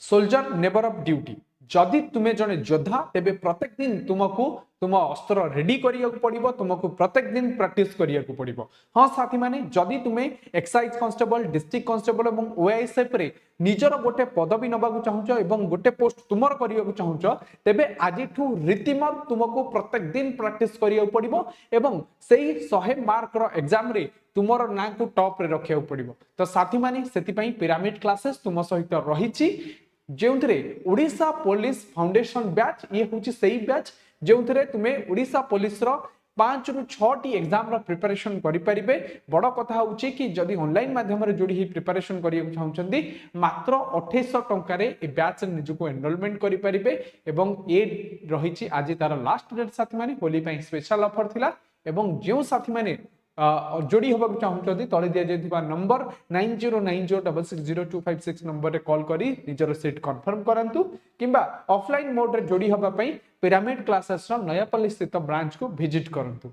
Soldier never of duty जदि तुम्हें जने योद्धा तेबे प्रत्येक दिन तुमको तुम अस्त्र रेडी करिया पड़िबो तुमको प्रत्येक दिन प्रैक्टिस करिया पड़िबो। हाँ साथी माने जदि तुम्हें एक्साइज कांस्टेबल डिस्ट्रिक्ट कांस्टेबल और ओएसएफ रे निजर गोटे पदवी नबाकू चाहूच एवं गोटे पोस्ट तुमर करिया चाहूच तेबे आजिठू रीतिमत तुमको प्रत्येक दिन प्रैक्टिस करिया पड़िबो एवं सेही 100 मार्क रो एग्जाम रे तुमर ना को टॉप रे रखिया पड़िबो। तो साथी माने सेति पई पिरामिड क्लासेस तुम सहित रहिछि जेउथरे ओडिशा पुलिस फाउंडेशन बैच ये होची सही बैच जेउथरे तुम्हें ओडिशा पुलिस रो 5 रु 6 टी एग्जाम रो प्रिपरेशन करि परिबे। बड़ कथा होची कि जदि ऑनलाइन माध्यम रे जोडी ही प्रिपरेशन करिया चाहउछंती मात्र 2800 टंका रे ए बैच रे निजुको एनरोलमेंट करि परिबे एवं ए रहिची आज तार लास्ट डेट साथी माने होली पई स्पेशल ऑफर थिला एवं जेउ साथी माने जोड़ी होगा चाहते तले दि जाइथिबा नंबर 9090660256 नंबर रे कॉल करी निजर सीट कंफर्म करंतु किंबा ऑफलाइन मोड रे जोड़ी होगा पई पिरामिड क्लासेस रो नयापल्ली स्थित ब्रांच को विजिट करंतु।